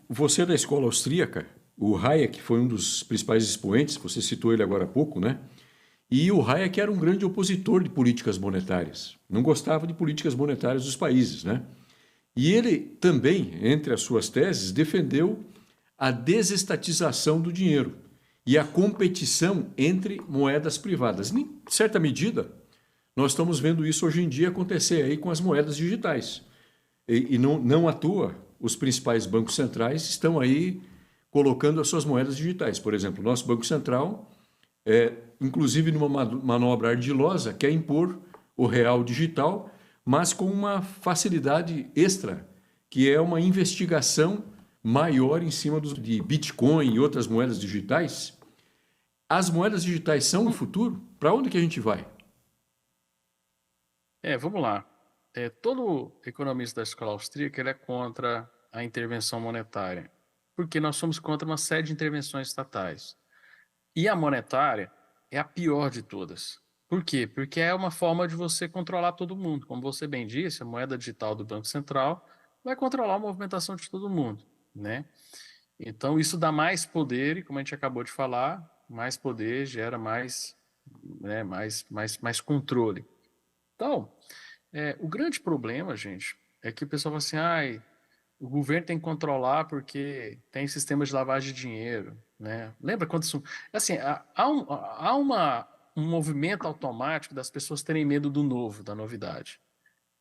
Você é da escola austríaca, o Hayek foi um dos principais expoentes, você citou ele agora há pouco, né? E o Hayek era um grande opositor de políticas monetárias, não gostava de políticas monetárias dos países, né? E ele também, entre as suas teses, defendeu a desestatização do dinheiro e a competição entre moedas privadas. Em certa medida, nós estamos vendo isso hoje em dia acontecer aí com as moedas digitais. E não à toa, os principais bancos centrais estão aí colocando as suas moedas digitais. Por exemplo, o nosso Banco Central, inclusive numa manobra ardilosa, quer impor o real digital, mas com uma facilidade extra, que é uma investigação maior em cima de Bitcoin e outras moedas digitais. As moedas digitais são o futuro? Para onde que a gente vai? Vamos lá. Todo economista da escola austríaca ele é contra a intervenção monetária, porque nós somos contra uma série de intervenções estatais. E a monetária é a pior de todas. Por quê? Porque é uma forma de você controlar todo mundo. Como você bem disse, a moeda digital do Banco Central vai controlar a movimentação de todo mundo, né? Então isso dá mais poder e, como a gente acabou de falar, mais poder gera mais, né, mais controle. Então, o grande problema, gente, é que o pessoal fala assim, o governo tem que controlar porque tem sistemas de lavagem de dinheiro, né? Lembra quando isso... Assim, um movimento automático das pessoas terem medo do novo, da novidade.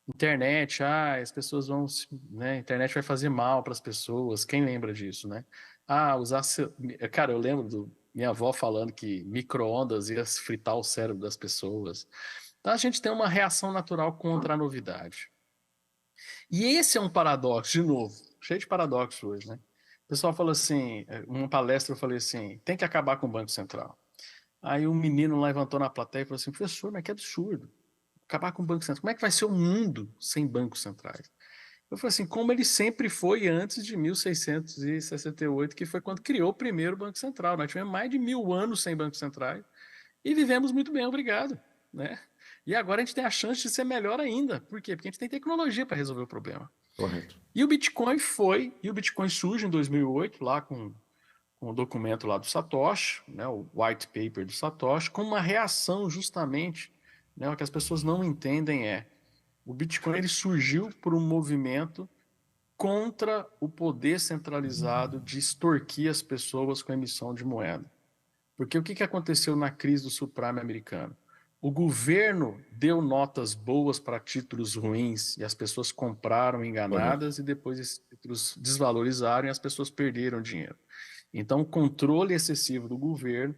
Internet, as pessoas vão, né? A internet vai fazer mal para as pessoas. Quem lembra disso, né? Usar, cara, eu lembro do minha avó falando que micro-ondas ia fritar o cérebro das pessoas. Então a gente tem uma reação natural contra a novidade. E esse é um paradoxo, de novo, cheio de paradoxos hoje, né? O pessoal falou assim, uma palestra eu falei assim, tem que acabar com o Banco Central. Aí um menino levantou na plateia e falou assim, professor, mas que absurdo, acabar com o Banco Central. Como é que vai ser o mundo sem bancos centrais? Eu falei assim, como ele sempre foi antes de 1668, que foi quando criou o primeiro Banco Central. Nós tivemos mais de 1000 anos sem bancos centrais e vivemos muito bem, obrigado, né? E agora a gente tem a chance de ser melhor ainda. Por quê? Porque a gente tem tecnologia para resolver o problema. Correto. E o Bitcoin surge em 2008, lá com o documento lá do Satoshi, né, o white paper do Satoshi, com uma reação justamente, né, o que as pessoas não entendem o Bitcoin ele surgiu por um movimento contra o poder centralizado de extorquir as pessoas com a emissão de moeda. Porque o que aconteceu na crise do subprime americano? O governo deu notas boas para títulos ruins e as pessoas compraram Correto. enganadas e depois esses títulos desvalorizaram e as pessoas perderam dinheiro. Então, o controle excessivo do governo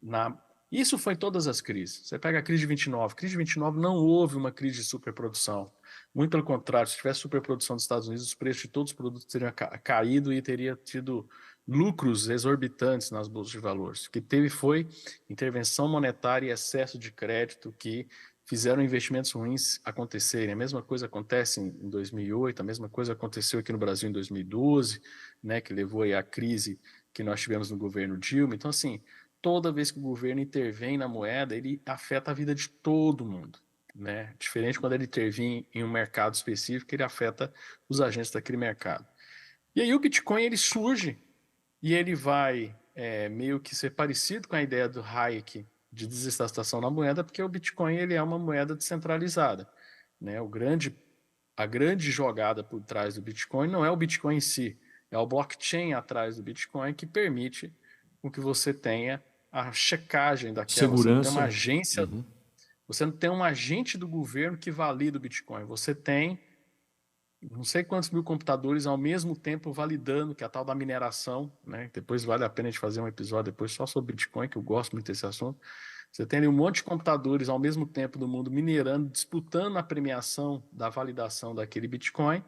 na isso foi em todas as crises. Você pega a crise de 29. Crise de 29 não houve uma crise de superprodução. Muito pelo contrário, se tivesse superprodução dos Estados Unidos, os preços de todos os produtos teriam caído e teria tido lucros exorbitantes nas bolsas de valores. O que teve foi intervenção monetária e excesso de crédito que fizeram investimentos ruins acontecerem. A mesma coisa acontece em 2008, a mesma coisa aconteceu aqui no Brasil em 2012, né, que levou aí à crise que nós tivemos no governo Dilma. Então, assim, toda vez que o governo intervém na moeda, ele afeta a vida de todo mundo. Né? Diferente quando ele intervém em um mercado específico, ele afeta os agentes daquele mercado. E aí o Bitcoin ele surge e ele vai meio que ser parecido com a ideia do Hayek de desestatização da moeda, porque o Bitcoin ele é uma moeda descentralizada. Né? A grande jogada por trás do Bitcoin não é o Bitcoin em si, é o blockchain atrás do Bitcoin que permite com que você tenha a checagem daquela. Você não tem uma Segurança. agência, Uhum. você não tem um agente do governo que valida o Bitcoin. Você tem não sei quantos mil computadores ao mesmo tempo validando, que é a tal da mineração, né? Depois vale a pena a gente fazer um episódio depois só sobre Bitcoin, que eu gosto muito desse assunto. Você tem ali um monte de computadores ao mesmo tempo do mundo minerando, disputando a premiação da validação daquele Bitcoin.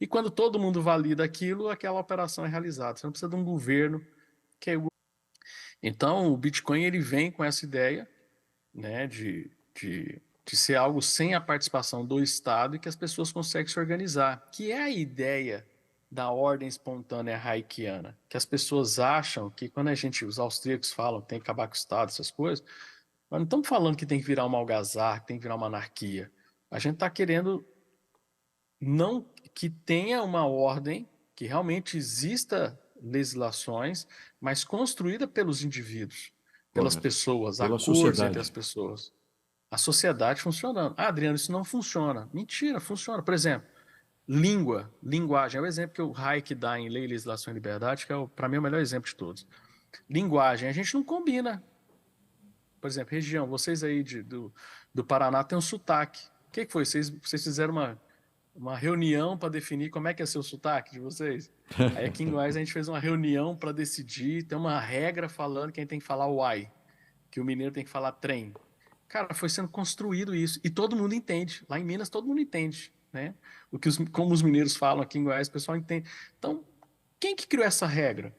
E quando todo mundo valida aquilo, aquela operação é realizada. Você não precisa de um governo que é... Então, o Bitcoin ele vem com essa ideia, né, de ser algo sem a participação do Estado e que as pessoas conseguem se organizar, que é a ideia da ordem espontânea hayekiana, que as pessoas acham que quando os austríacos falam que tem que acabar com o Estado, essas coisas, nós não estamos falando que tem que virar uma algazarra, que tem que virar uma anarquia. A gente está querendo não que tenha uma ordem que realmente exista legislações, mas construída pelos indivíduos, pelas Correto. pessoas, Pela acordos entre as sociedade. pessoas. A sociedade funcionando. Ah, Adriano, isso não funciona. Mentira, funciona. Por exemplo, linguagem. É o exemplo que o Hayek dá em Lei, Legislação e Liberdade, que é, para mim, o melhor exemplo de todos. Linguagem, a gente não combina. Por exemplo, região, vocês aí do Paraná têm um sotaque. O que foi? Vocês fizeram uma reunião para definir como é que é seu sotaque de vocês? Aí aqui em Goiás a gente fez uma reunião para decidir, tem uma regra falando quem tem que falar uai, que o mineiro tem que falar trem. Cara, foi sendo construído isso e todo mundo entende. Lá em Minas todo mundo entende, né? Como os mineiros falam aqui em Goiás, o pessoal entende. Então, quem que criou essa regra?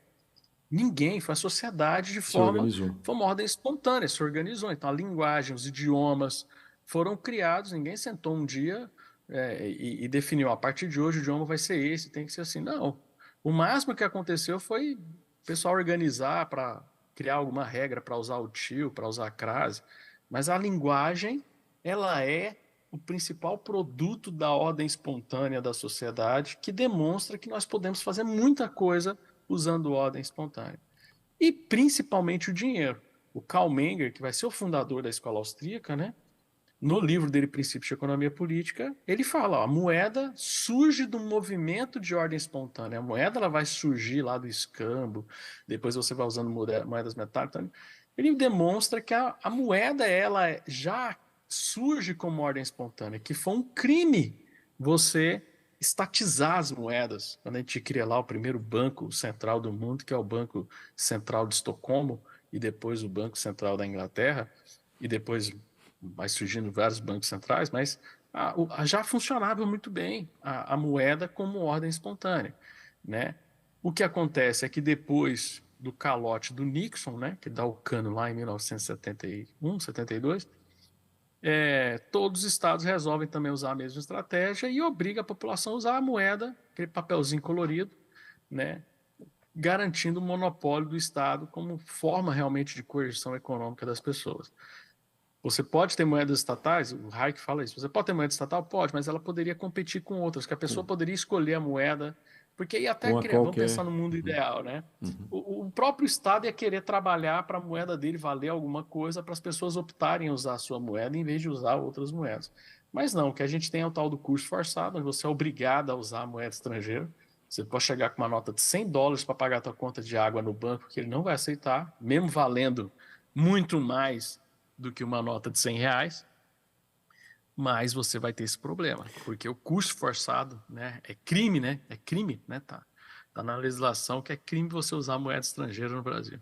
Ninguém, foi a sociedade Se organizou. foi uma ordem espontânea, se organizou. Então, a linguagem, os idiomas foram criados, ninguém sentou um dia e definiu, a partir de hoje o idioma vai ser esse, tem que ser assim. Não. O máximo que aconteceu foi o pessoal organizar para criar alguma regra para usar o tio, para usar a crase. Mas a linguagem, ela é o principal produto da ordem espontânea da sociedade, que demonstra que nós podemos fazer muita coisa usando ordem espontânea. E principalmente o dinheiro. O Karl Menger, que vai ser o fundador da escola austríaca, né? No livro dele, Princípios de Economia Política, ele fala, ó, a moeda surge do movimento de ordem espontânea. A moeda ela vai surgir lá do escambo, depois você vai usando moedas metálicas. Então, ele demonstra que a moeda ela já surge como ordem espontânea, que foi um crime você estatizar as moedas. Quando a gente cria lá o primeiro banco central do mundo, que é o Banco Central de Estocolmo, e depois o Banco Central da Inglaterra, e depois vai surgindo vários bancos centrais, mas já funcionava muito bem a moeda como ordem espontânea, né? O que acontece é que depois do calote do Nixon, né, que dá o cano lá em 1971, 72, todos os estados resolvem também usar a mesma estratégia e obriga a população a usar a moeda, aquele papelzinho colorido, né, garantindo o monopólio do Estado como forma realmente de coerção econômica das pessoas. Você pode ter moedas estatais, o Hayek fala isso, você pode ter moeda estatal? Pode, mas ela poderia competir com outras, que a pessoa poderia escolher a moeda, porque ia até Com a criar, vamos qualquer. pensar no mundo Uhum, ideal, né? uhum. O próprio Estado ia querer trabalhar para a moeda dele valer alguma coisa, para as pessoas optarem a usar a sua moeda em vez de usar outras moedas. Mas não, o que a gente tem é o tal do custo forçado, onde você é obrigado a usar a moeda estrangeira. Você pode chegar com uma nota de $100 para pagar a tua conta de água no banco, que ele não vai aceitar, mesmo valendo muito mais do que uma nota de R$ 100, mas você vai ter esse problema, porque o custo forçado, né, é crime, né? É crime, né? Tá na legislação que é crime você usar moeda estrangeira no Brasil.